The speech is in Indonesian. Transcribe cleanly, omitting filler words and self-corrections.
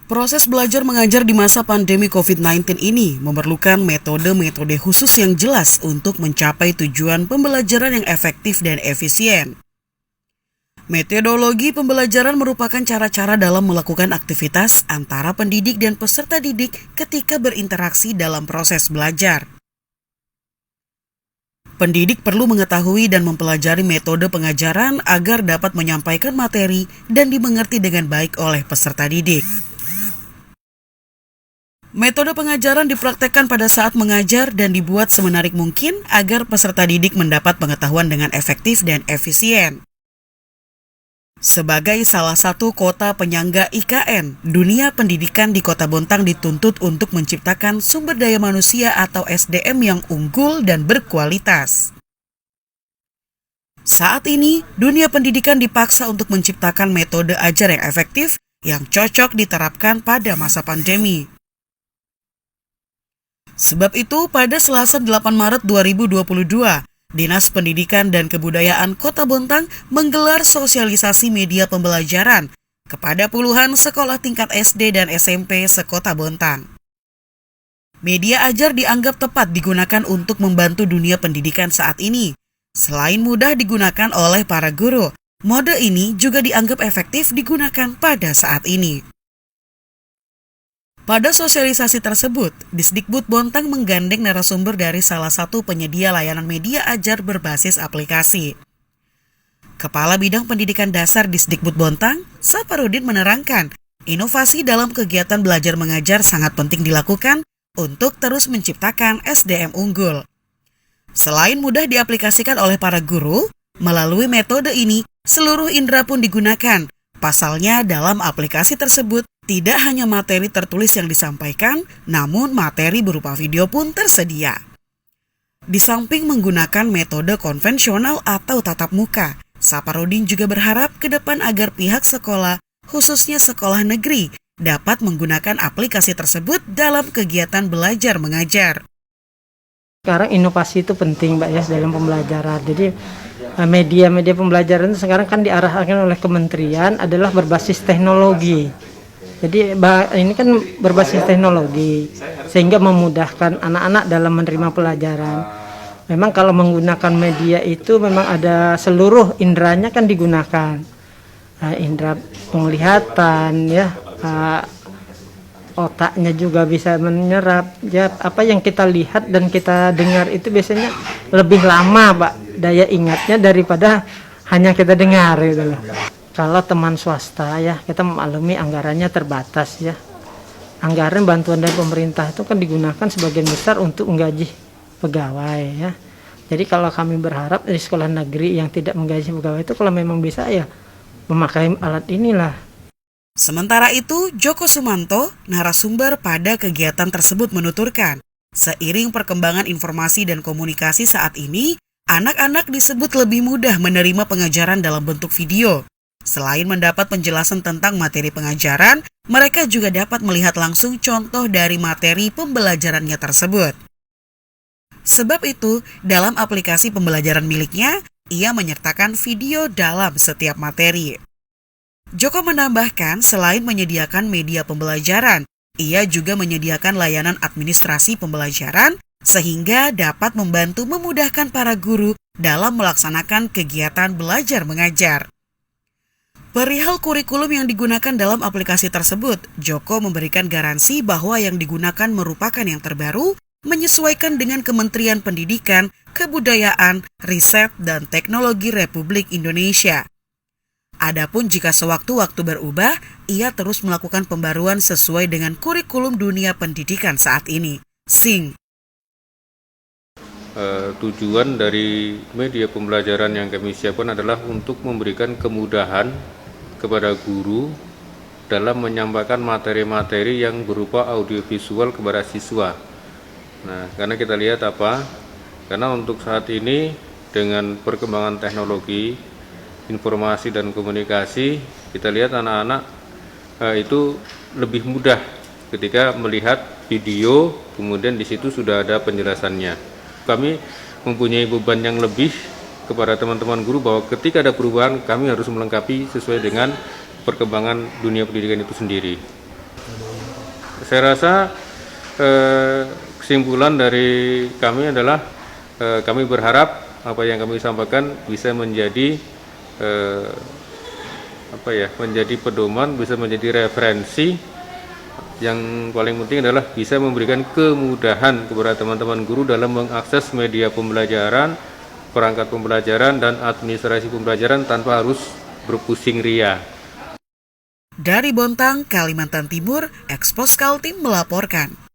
Proses belajar mengajar di masa pandemi COVID-19 ini memerlukan metode-metode khusus yang jelas untuk mencapai tujuan pembelajaran yang efektif dan efisien. Metodologi pembelajaran merupakan cara-cara dalam melakukan aktivitas antara pendidik dan peserta didik ketika berinteraksi dalam proses belajar. Pendidik perlu mengetahui dan mempelajari metode pengajaran agar dapat menyampaikan materi dan dimengerti dengan baik oleh peserta didik. Metode pengajaran dipraktekkan pada saat mengajar dan dibuat semenarik mungkin agar peserta didik mendapat pengetahuan dengan efektif dan efisien. Sebagai salah satu kota penyangga IKN, dunia pendidikan di Kota Bontang dituntut untuk menciptakan sumber daya manusia atau SDM yang unggul dan berkualitas. Saat ini, dunia pendidikan dipaksa untuk menciptakan metode ajar yang efektif yang cocok diterapkan pada masa pandemi. Sebab itu, pada Selasa 8 Maret 2022, Dinas Pendidikan dan Kebudayaan Kota Bontang menggelar sosialisasi media pembelajaran kepada puluhan sekolah tingkat SD dan SMP sekota Bontang. Media ajar dianggap tepat digunakan untuk membantu dunia pendidikan saat ini. Selain mudah digunakan oleh para guru, mode ini juga dianggap efektif digunakan pada saat ini. Pada sosialisasi tersebut, Disdikbud Bontang menggandeng narasumber dari salah satu penyedia layanan media ajar berbasis aplikasi. Kepala Bidang Pendidikan Dasar Disdikbud Bontang, Saparudin menerangkan, inovasi dalam kegiatan belajar mengajar sangat penting dilakukan untuk terus menciptakan SDM unggul. Selain mudah diaplikasikan oleh para guru, melalui metode ini, seluruh indera pun digunakan. Pasalnya, dalam aplikasi tersebut, tidak hanya materi tertulis yang disampaikan, namun materi berupa video pun tersedia. Di samping menggunakan metode konvensional atau tatap muka, Saparudin juga berharap ke depan agar pihak sekolah, khususnya sekolah negeri, dapat menggunakan aplikasi tersebut dalam kegiatan belajar mengajar. Sekarang inovasi itu penting, Mbak, ya, dalam pembelajaran. Jadi media-media pembelajaran sekarang kan diarahkan oleh kementerian adalah berbasis teknologi. Jadi ini kan berbasis teknologi sehingga memudahkan anak-anak dalam menerima pelajaran. Memang kalau menggunakan media itu memang ada seluruh inderanya kan digunakan. Indera penglihatan, ya, otaknya juga bisa menyerap. Ya, apa yang kita lihat dan kita dengar itu biasanya lebih lama, Pak, daya ingatnya daripada hanya kita dengar gitu loh. Kalau teman swasta, ya, kita memaklumi anggarannya terbatas, ya. Anggaran bantuan dari pemerintah itu kan digunakan sebagian besar untuk menggaji pegawai, ya. Jadi kalau kami berharap dari sekolah negeri yang tidak menggaji pegawai itu kalau memang bisa, ya, memakai alat inilah. Sementara itu, Joko Sumanto, narasumber pada kegiatan tersebut menuturkan, seiring perkembangan informasi dan komunikasi saat ini, anak-anak disebut lebih mudah menerima pengajaran dalam bentuk video. Selain mendapat penjelasan tentang materi pengajaran, mereka juga dapat melihat langsung contoh dari materi pembelajarannya tersebut. Sebab itu, dalam aplikasi pembelajaran miliknya, ia menyertakan video dalam setiap materi. Joko menambahkan, selain menyediakan media pembelajaran, ia juga menyediakan layanan administrasi pembelajaran sehingga dapat membantu memudahkan para guru dalam melaksanakan kegiatan belajar mengajar. Perihal kurikulum yang digunakan dalam aplikasi tersebut, Joko memberikan garansi bahwa yang digunakan merupakan yang terbaru, menyesuaikan dengan Kementerian Pendidikan, Kebudayaan, Riset, dan Teknologi Republik Indonesia. Adapun jika sewaktu-waktu berubah, ia terus melakukan pembaruan sesuai dengan kurikulum dunia pendidikan saat ini. Tujuan dari media pembelajaran yang kami siapkan adalah untuk memberikan kemudahan kepada guru dalam menyampaikan materi-materi yang berupa audiovisual kepada siswa. Nah, karena kita lihat karena untuk saat ini dengan perkembangan teknologi, informasi dan komunikasi, kita lihat anak-anak itu lebih mudah ketika melihat video, kemudian di situ sudah ada penjelasannya. Kami mempunyai beban yang lebih kepada teman-teman guru bahwa ketika ada perubahan, kami harus melengkapi sesuai dengan perkembangan dunia pendidikan itu sendiri. Saya rasa kesimpulan dari kami adalah kami berharap apa yang kami sampaikan bisa menjadi menjadi pedoman, bisa menjadi referensi. Yang paling penting adalah bisa memberikan kemudahan kepada teman-teman guru dalam mengakses media pembelajaran, perangkat pembelajaran, dan administrasi pembelajaran tanpa harus berpusing ria. Dari Bontang, Kalimantan Timur, Expos Kaltim melaporkan.